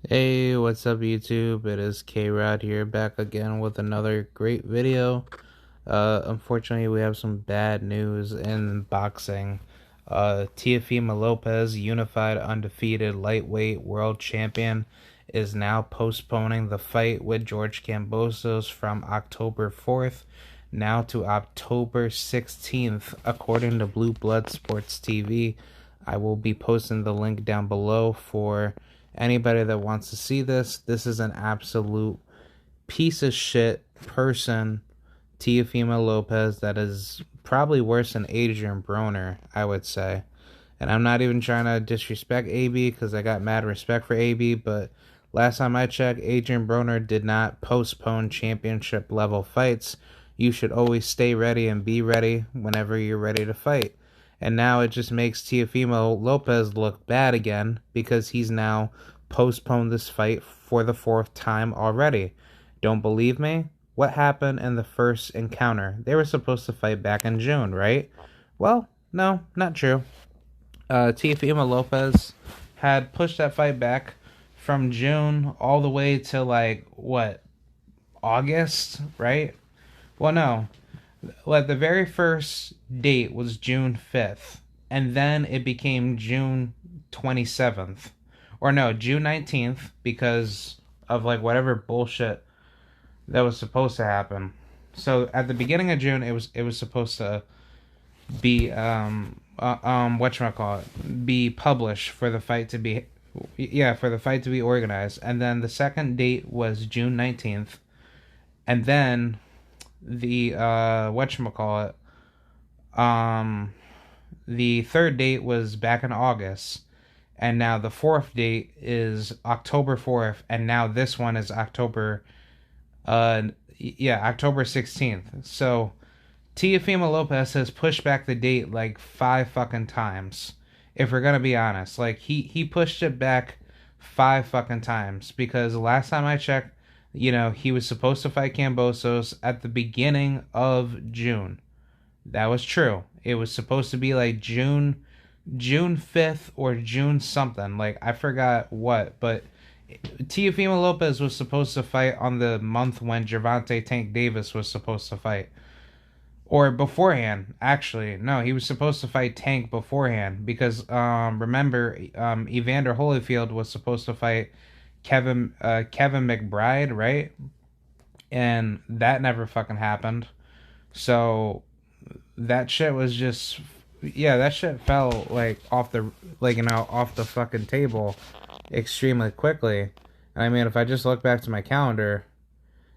Hey, what's up YouTube? It is K-Rod here, back again with another great video. Unfortunately, we have some bad news in boxing. Teofimo Lopez, unified undefeated lightweight world champion, is now postponing the fight with George Kambosos from October 4th now to October 16th, according to Blue Blood Sports TV. I will be posting the link down below for anybody that wants to see this. This is an absolute piece of shit person, Teofimo Lopez, that is probably worse than Adrian Broner, I would say. And I'm not even trying to disrespect AB because I got mad respect for AB, but last time I checked, Adrian Broner did not postpone championship level fights. You should always stay ready and be ready whenever you're ready to fight. And now it just makes Teofimo Lopez look bad again because he's now postponed this fight for the fourth time already. Don't believe me? What happened in the first encounter? They were supposed to fight back in June, right? Well, no, not true. Teofimo Lopez had pushed that fight back from June all the way to like what, August, right? Well, no. Like the very first date was June 5th, and then it became June 27th. Or no, June 19th because of like whatever bullshit that was supposed to happen. So at the beginning of June it was supposed to be whatchamacallit, be published for the fight to be, yeah, for the fight to be organized. And then the second date was June 19th. And then the whatchamacallit, the third date was back in August. And now the fourth date is October 4th, and now this one is October 16th. So Teofimo Lopez has pushed back the date like 5 fucking times. If we're gonna be honest, like he pushed it back 5 fucking times because last time I checked, he was supposed to fight Kambosos at the beginning of June. That was true. It was supposed to be like June 5th or June something. Like I forgot what, but Teofimo Lopez was supposed to fight on the month when Gervonta Tank Davis was supposed to fight. Or beforehand, actually. No, he was supposed to fight Tank beforehand because remember, Evander Holyfield was supposed to fight Kevin McBride, right? And that never fucking happened. So that shit was just, yeah, that shit fell like off the, off the fucking table extremely quickly. And I mean, if I just look back to my calendar,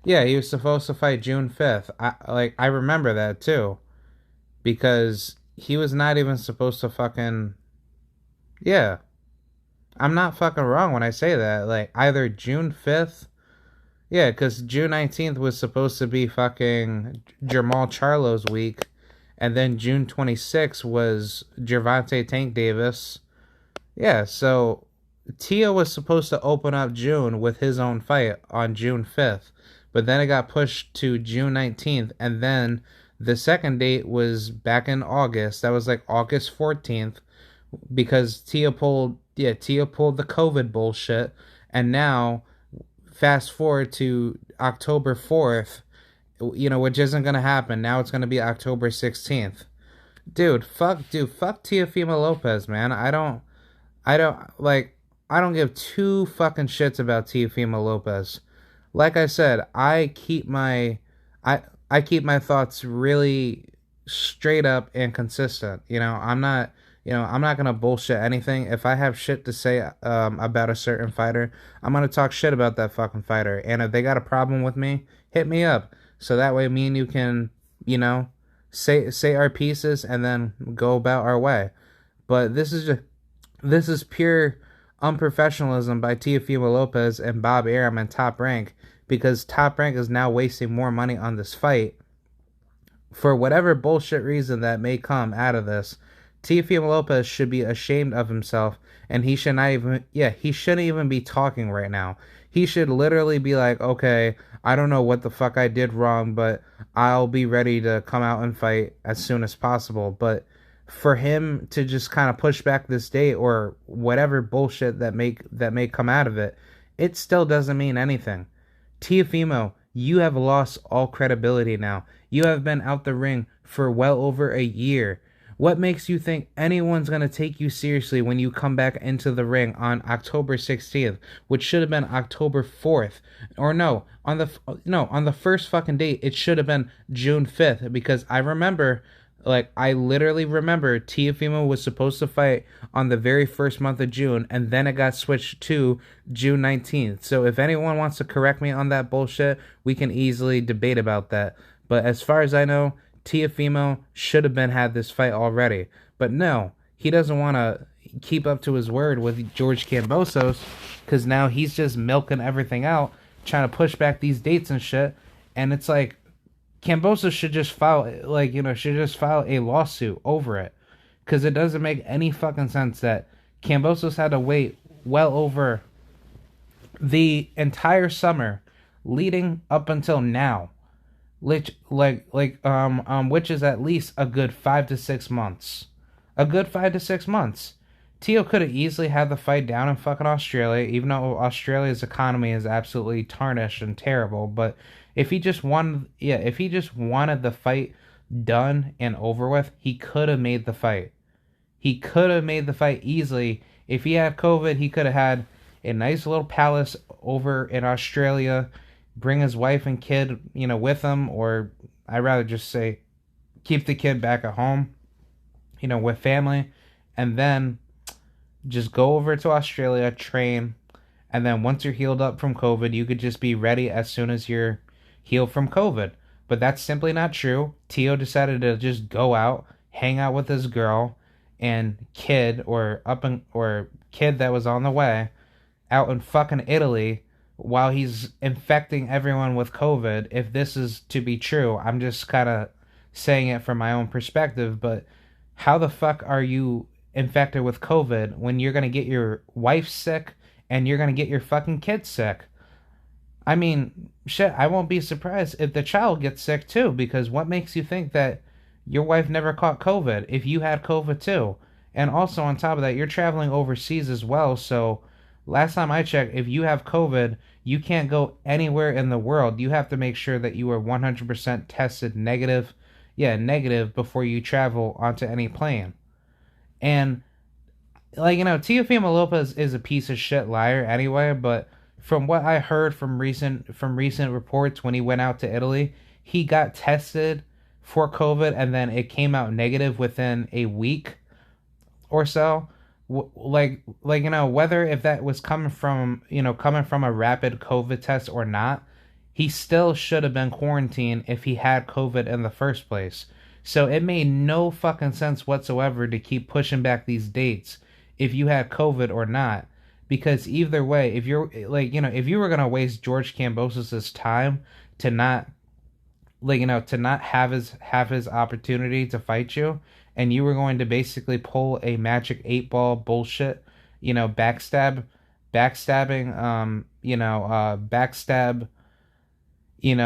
yeah, he was supposed to fight June 5th. I remember that too because he was not even supposed to fucking, yeah. I'm not fucking wrong when I say that. Like either June 5th, yeah, cuz June 19th was supposed to be fucking Jamal Charlo's week, and then June 26th was Gervonta Tank Davis. Yeah, so Tio was supposed to open up June with his own fight on June 5th, but then it got pushed to June 19th, and then the second date was back in August. That was like August 14th because Tio pulled the COVID bullshit, and now fast forward to October 4th, which isn't gonna happen. Now it's gonna be October 16th. Fuck Teofimo Lopez, man. I don't give two fucking shits about Teofimo Lopez. Like I said, I keep my thoughts really straight up and consistent. I'm not gonna bullshit anything. If I have shit to say about a certain fighter, I'm gonna talk shit about that fucking fighter. And if they got a problem with me, hit me up. So that way me and you can, say our pieces and then go about our way. But this is pure unprofessionalism by Teofimo Lopez and Bob Arum and Top Rank, because Top Rank is now wasting more money on this fight for whatever bullshit reason that may come out of this. Teofimo Lopez should be ashamed of himself, and he should not even, yeah, he shouldn't even be talking right now. He should literally be like, okay, I don't know what the fuck I did wrong, but I'll be ready to come out and fight as soon as possible. But for him to just kind of push back this date or whatever bullshit that may come out of it, it still doesn't mean anything. Teofimo, you have lost all credibility now. You have been out the ring for well over a year. What makes you think anyone's going to take you seriously when you come back into the ring on October 16th, which should have been October 4th? Or on the first fucking date, it should have been June 5th, because I literally remember Teofimo was supposed to fight on the very first month of June, and then it got switched to June 19th. So if anyone wants to correct me on that bullshit, we can easily debate about that. But as far as I know, Teofimo should have had this fight already. But no, he doesn't want to keep up to his word with George Kambosos, because now he's just milking everything out, trying to push back these dates and shit. And it's like, Kambosos should just file a lawsuit over it, because it doesn't make any fucking sense that Kambosos had to wait well over the entire summer leading up until now, which is at least a good 5 to 6 months. A good 5 to 6 months. Teo could have easily had the fight down in fucking Australia, even though Australia's economy is absolutely tarnished and terrible. But if he just wanted the fight done and over with, he could have made the fight. He could have made the fight easily. If he had COVID, he could have had a nice little palace over in Australia, bring his wife and kid, with him, or I'd rather just say keep the kid back at home, with family, and then just go over to Australia, train, and then once you're healed up from COVID, you could just be ready as soon as you're healed from COVID. But that's simply not true. Teo decided to just go out, hang out with his girl and kid, or kid that was on the way, out in fucking Italy, while he's infecting everyone with COVID. If this is to be true, I'm just kind of saying it from my own perspective, but how the fuck are you infected with COVID when you're going to get your wife sick and you're going to get your fucking kid sick? I mean, shit, I won't be surprised if the child gets sick too, because what makes you think that your wife never caught COVID if you had COVID too? And also on top of that, you're traveling overseas as well, so last time I checked, if you have COVID, you can't go anywhere in the world. You have to make sure that you are 100% tested negative, before you travel onto any plane. And, Teofimo Lopez is a piece of shit liar anyway, but from what I heard from recent reports, when he went out to Italy, he got tested for COVID, and then it came out negative within a week or so. Whether if that was coming from a rapid COVID test or not, he still should have been quarantined if he had COVID in the first place. So it made no fucking sense whatsoever to keep pushing back these dates if you had COVID or not. Because either way, if you're if you were gonna waste George Kambosos' time to not have his opportunity to fight you, and you were going to basically pull a magic 8-ball bullshit, backstab,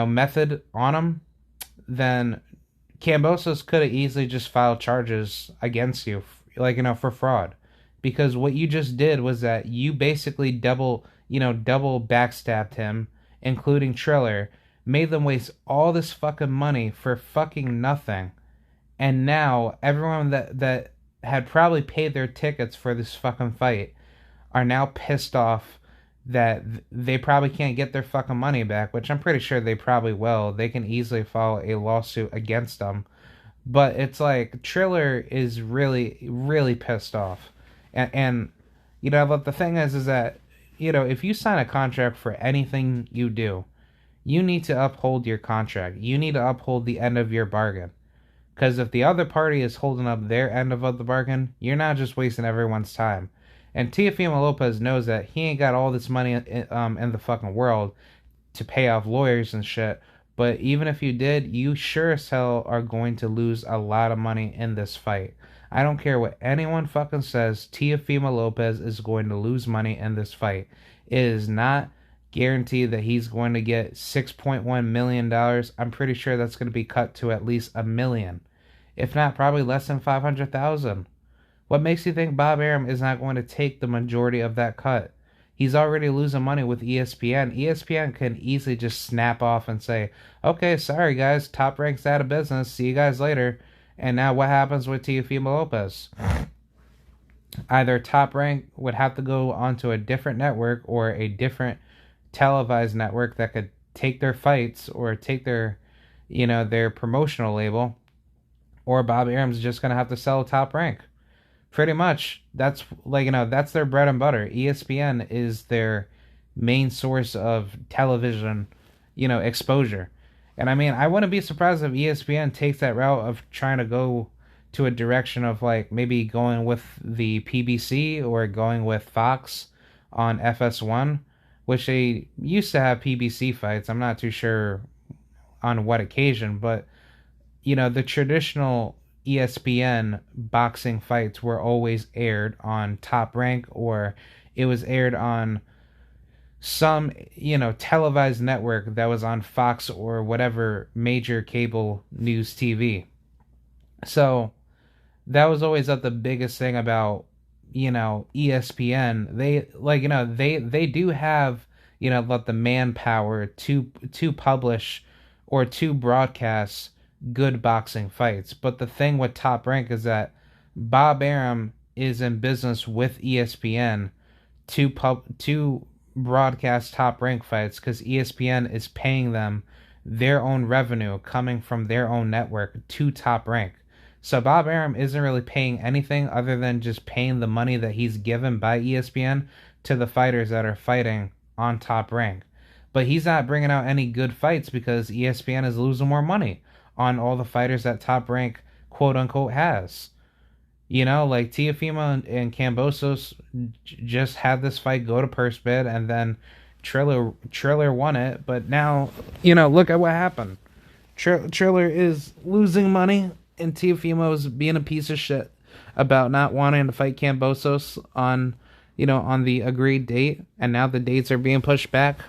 method on him, then Kambosos could have easily just filed charges against you, for fraud. Because what you just did was that you basically double backstabbed him, including Triller, made them waste all this fucking money for fucking nothing. And now everyone that had probably paid their tickets for this fucking fight are now pissed off that they probably can't get their fucking money back, which I'm pretty sure they probably will. They can easily file a lawsuit against them. But it's like, Triller is really, really pissed off. And but the thing is that, if you sign a contract for anything you do, you need to uphold your contract. You need to uphold the end of your bargain. Because if the other party is holding up their end of the bargain, you're not just wasting everyone's time. And Teofimo Lopez knows that he ain't got all this money in the fucking world to pay off lawyers and shit. But even if you did, you sure as hell are going to lose a lot of money in this fight. I don't care what anyone fucking says, Teofimo Lopez is going to lose money in this fight. It is not guaranteed that he's going to get $6.1 million. I'm pretty sure that's going to be cut to at least $1 million. If not, probably less than $500,000. What makes you think Bob Arum is not going to take the majority of that cut? He's already losing money with ESPN. ESPN can easily just snap off and say, okay, sorry guys, Top Rank's out of business. See you guys later. And now what happens with Teofimo Lopez? Either Top Rank would have to go onto a different network or a different televised network that could take their fights or take their, their promotional label, or Bob Arum's just going to have to sell Top Rank. Pretty much, that's that's their bread and butter. ESPN is their main source of television, exposure. And I mean, I wouldn't be surprised if ESPN takes that route of trying to go to a direction of maybe going with the PBC or going with Fox on FS1, which they used to have PBC fights. I'm not too sure on what occasion, but the traditional ESPN boxing fights were always aired on Top Rank, or it was aired on some, televised network that was on Fox or whatever major cable news TV. So that was always the biggest thing about, ESPN. They do have, the manpower to publish or to broadcast good boxing fights. But the thing with Top Rank is that Bob Arum is in business with ESPN to broadcast Top Rank fights, because ESPN is paying them their own revenue coming from their own network to Top Rank. So Bob Arum isn't really paying anything other than just paying the money that he's given by ESPN to the fighters that are fighting on Top Rank. But he's not bringing out any good fights because ESPN is losing more money on all the fighters that Top Rank, quote unquote, has. Like Teofimo and Kambosos just had this fight go to purse bid, and then Triller won it. But now, look at what happened. Triller is losing money, and Teofimo's being a piece of shit about not wanting to fight Kambosos on the agreed date, and now the dates are being pushed back.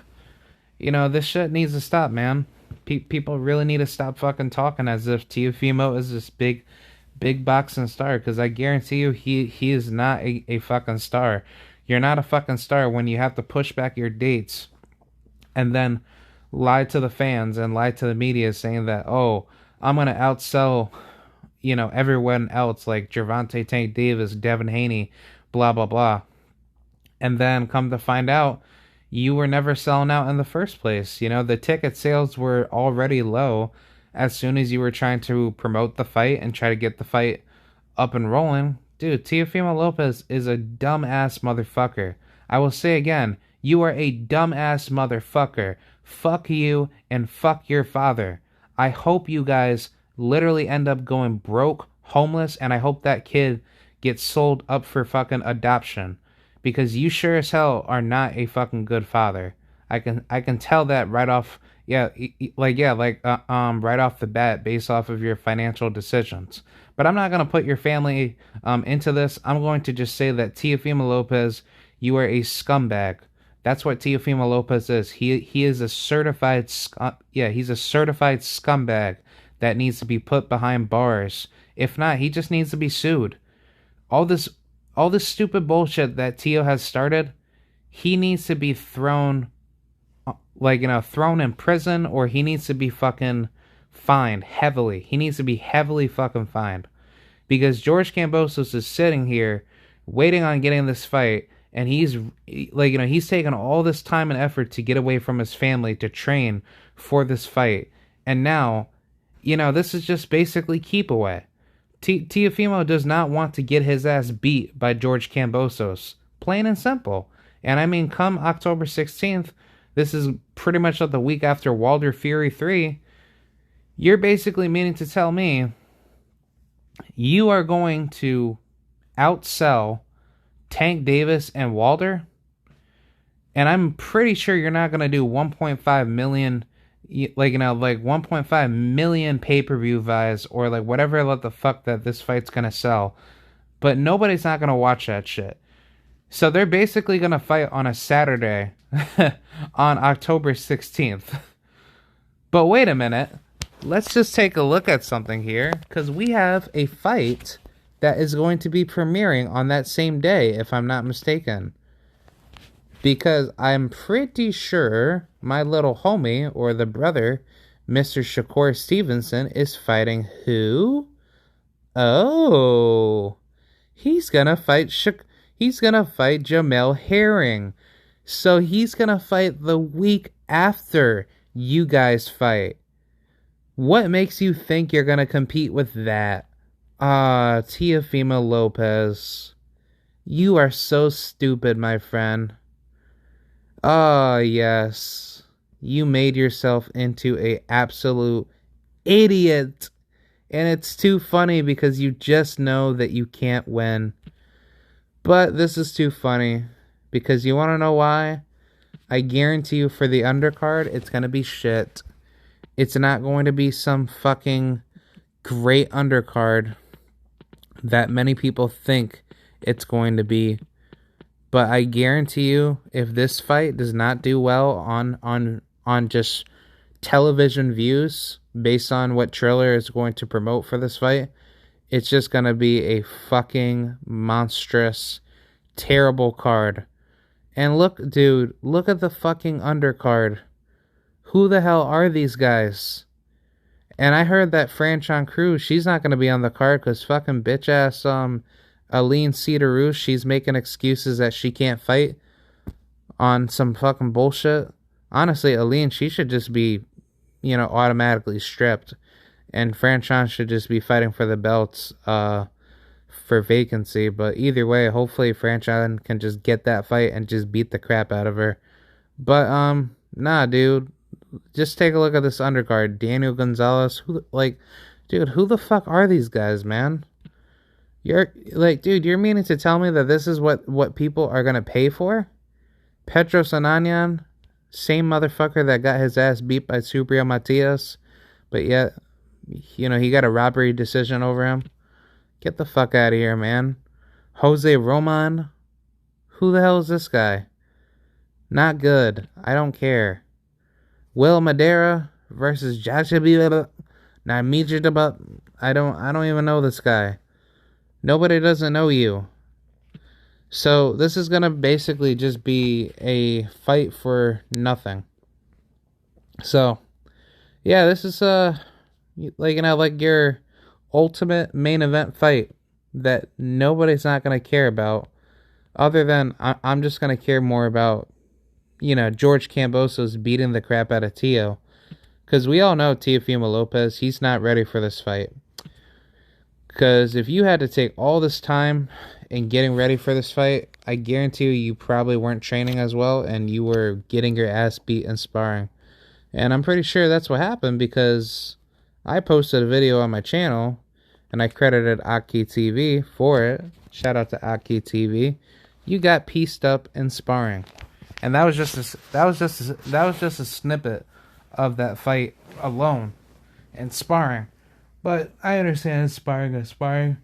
This shit needs to stop, man. People really need to stop fucking talking as if Teofimo is this big boxing star, because I guarantee you he is not a fucking star. You're not a fucking star when you have to push back your dates and then lie to the fans and lie to the media saying that, oh, I'm going to outsell, everyone else like Gervonta Tank Davis, Devin Haney, blah, blah, blah. And then come to find out, you were never selling out in the first place. The ticket sales were already low as soon as you were trying to promote the fight and try to get the fight up and rolling. Dude, Teofimo Lopez is a dumbass motherfucker. I will say again, you are a dumbass motherfucker. Fuck you and fuck your father. I hope you guys literally end up going broke, homeless, and I hope that kid gets sold up for fucking adoption. Because you sure as hell are not a fucking good father. I can tell that right off, right off the bat, based off of your financial decisions. But I'm not gonna put your family into this. I'm going to just say that Teofimo Lopez, you are a scumbag. That's what Teofimo Lopez is. He is a certified he's a certified scumbag that needs to be put behind bars. If not, he just needs to be sued. All this stupid bullshit that Teo has started, he needs to be thrown in prison, or he needs to be fucking fined heavily. He needs to be heavily fucking fined. Because George Kambosos is sitting here waiting on getting this fight, and he's taken all this time and effort to get away from his family to train for this fight. And now, this is just basically keep away. Teofimo does not want to get his ass beat by George Kambosos. Plain and simple. And I mean, come October 16th, this is pretty much the week after Wilder Fury 3, you're basically meaning to tell me you are going to outsell Tank Davis and Wilder? And I'm pretty sure you're not going to do 1.5 million 1.5 million pay-per-view buys, or whatever the fuck that this fight's gonna sell. But nobody's not gonna watch that shit. So they're basically gonna fight on a Saturday on October 16th. But wait a minute. Let's just take a look at something here, because we have a fight that is going to be premiering on that same day, if I'm not mistaken. Because I'm pretty sure my little homie, or the brother, Mr. Shakur Stevenson, is fighting who? Oh, he's gonna fight Jamel Herring. So he's gonna fight the week after you guys fight. What makes you think you're gonna compete with that? Teofimo Lopez. You are so stupid, my friend. Ah, yes. You made yourself into a absolute idiot. And it's too funny because you just know that you can't win. But this is too funny. Because you want to know why? I guarantee you for the undercard, it's going to be shit. It's not going to be some fucking great undercard that many people think it's going to be. But I guarantee you, if this fight does not do well on just television views, based on what Triller is going to promote for this fight, it's just going to be a fucking monstrous, terrible card. And look, dude, look at the fucking undercard. Who the hell are these guys? And I heard that Franchon Cruz, she's not going to be on the card because fucking bitch ass Aline Cedarus, she's making excuses that she can't fight on some fucking bullshit. Honestly, Aline, she should just be, automatically stripped. And Franchon should just be fighting for the belts for vacancy. But either way, hopefully Franchon can just get that fight and just beat the crap out of her. But, nah, dude. Just take a look at this undercard. Daniel Gonzalez. Who the fuck are these guys, man? You're meaning to tell me that this is what people are gonna pay for? Petros Ananyan, same motherfucker that got his ass beat by Subriel Matias, but yet, he got a robbery decision over him. Get the fuck out of here, man. Jose Roman, who the hell is this guy? Not good. I don't care. Will Madera versus Jashabila Namijidaba. I don't even know this guy. Nobody doesn't know you. So this is gonna basically just be a fight for nothing. So yeah, this is like your ultimate main event fight that nobody's not gonna care about, other than I'm just gonna care more about George Kambosos beating the crap out of Teo, because we all know Teofimo Lopez, he's not ready for this fight. Because if you had to take all this time in getting ready for this fight, I guarantee you probably weren't training as well and you were getting your ass beat in sparring. And I'm pretty sure that's what happened, because I posted a video on my channel and I credited Aki TV for it. Shout out to Aki TV. You got pieced up in sparring. And that was just a snippet of that fight alone in sparring. But I understand sparring is sparring.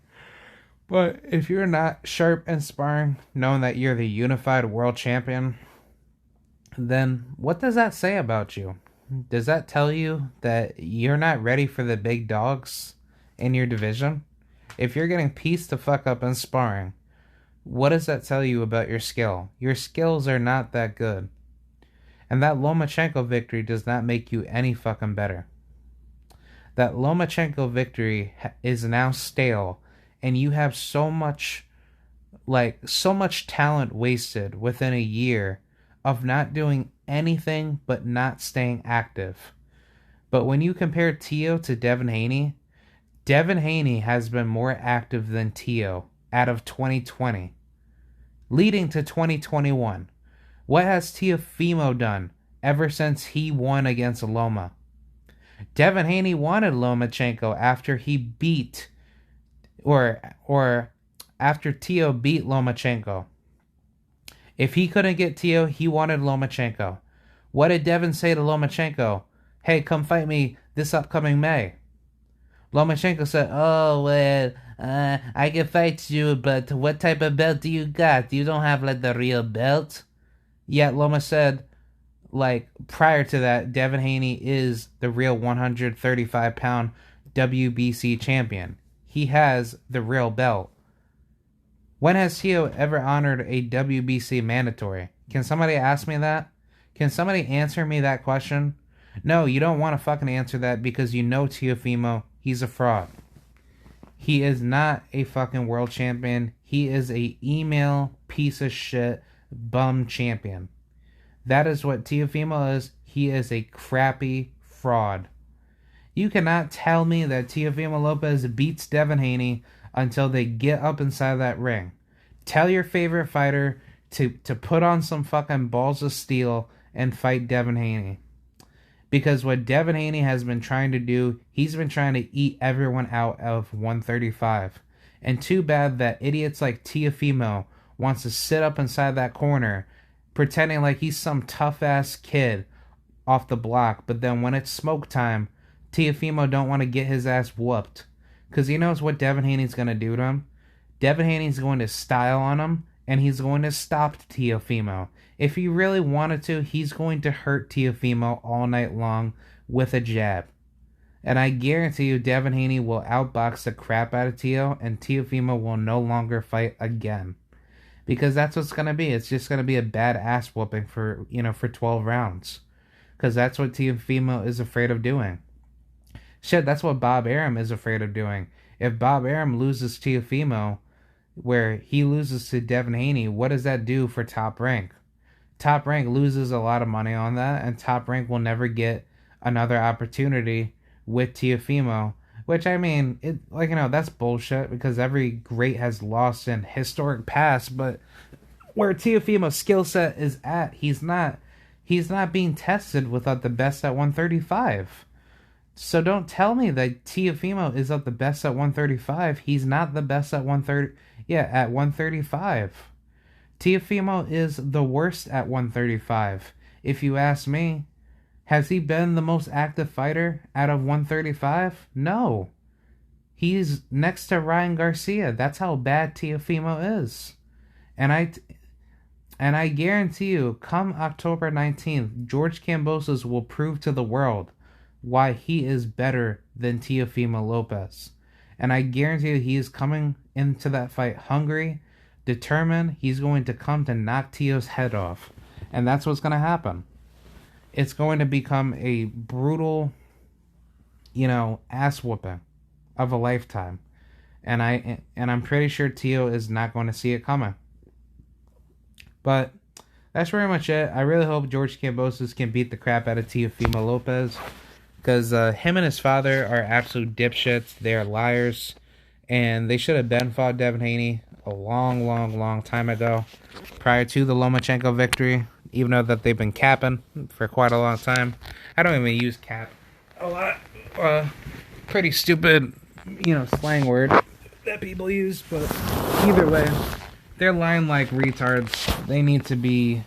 But if you're not sharp in sparring, knowing that you're the unified world champion, then what does that say about you? Does that tell you that you're not ready for the big dogs in your division? If you're getting pieced the fuck up in sparring, what does that tell you about your skill? Your skills are not that good. And that Lomachenko victory does not make you any fucking better. That Lomachenko victory is now stale, and you have so much talent wasted within a year of not doing anything but not staying active. But when you compare Teo to Devin Haney has been more active than Teo out of 2020, leading to 2021. What has Teofimo done ever since he won against Loma? Devin Haney wanted Lomachenko after he beat, or after Teo beat Lomachenko. If he couldn't get Teo, he wanted Lomachenko. What did Devin say to Lomachenko? Hey, come fight me this upcoming May. Lomachenko said, oh, well, I can fight you, but what type of belt do you got? You don't have, the real belt. Yet Loma said, prior to that, Devin Haney is the real 135-pound WBC champion. He has the real belt. When has Teo ever honored a WBC mandatory? Can somebody ask me that? Can somebody answer me that question? No, you don't want to fucking answer that because you know Teofimo, he's a fraud. He is not a fucking world champion. He is a email piece of shit bum champion. That is what Teofimo is. He is a crappy fraud. You cannot tell me that Teofimo Lopez beats Devin Haney until they get up inside that ring. Tell your favorite fighter to put on some fucking balls of steel and fight Devin Haney. Because what Devin Haney has been trying to do, he's been trying to eat everyone out of 135. And too bad that idiots like Teofimo wants to sit up inside that corner pretending like he's some tough-ass kid off the block. But then when it's smoke time, Teofimo don't want to get his ass whooped. Because he knows what Devin Haney's going to do to him. Devin Haney's going to style on him, and he's going to stop Teofimo. If he really wanted to, he's going to hurt Teofimo all night long with a jab. And I guarantee you Devin Haney will outbox the crap out of Teo, and Teofimo will no longer fight again. Because that's what's going to be. It's just going to be a bad ass whooping for 12 rounds. Because that's what Teofimo is afraid of doing. Shit, that's what Bob Arum is afraid of doing. If Bob Arum loses Teofimo, where he loses to Devin Haney, what does that do for Top Rank? Top Rank loses a lot of money on that, and Top Rank will never get another opportunity with Teofimo. Which, I mean, that's bullshit, because every great has lost in historic past, but where Teofimo's skill set is at, he's not being tested without the best at 135. So don't tell me that Teofimo is at the best at 135. He's not the best at 135. Teofimo is the worst at 135. If you ask me, has he been the most active fighter out of 135? No. He's next to Ryan Garcia. That's how bad Teofimo is. And I guarantee you, come October 19th, George Kambosos will prove to the world why he is better than Teofimo Lopez. And I guarantee you he is coming into that fight hungry, determined. He's going to come to knock Teo's head off. And that's what's going to happen. It's going to become a brutal, ass whooping of a lifetime. And I'm pretty sure Teo is not going to see it coming. But that's pretty much it. I really hope George Kambosos can beat the crap out of Teofimo Lopez. Because him and his father are absolute dipshits. They are liars. And they should have been fought Devin Haney a long, long, long time ago. Prior to the Lomachenko victory. Even though that they've been capping for quite a long time. I don't even use cap a lot. Pretty stupid, slang word that people use. But either way, they're lying like retards. They need to be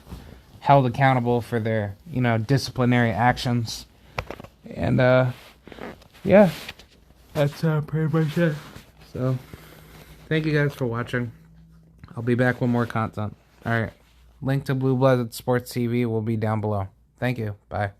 held accountable for their, disciplinary actions. And, yeah, that's pretty much it. So, thank you guys for watching. I'll be back with more content. Alright, link to Blue Blooded Sports TV will be down below. Thank you. Bye.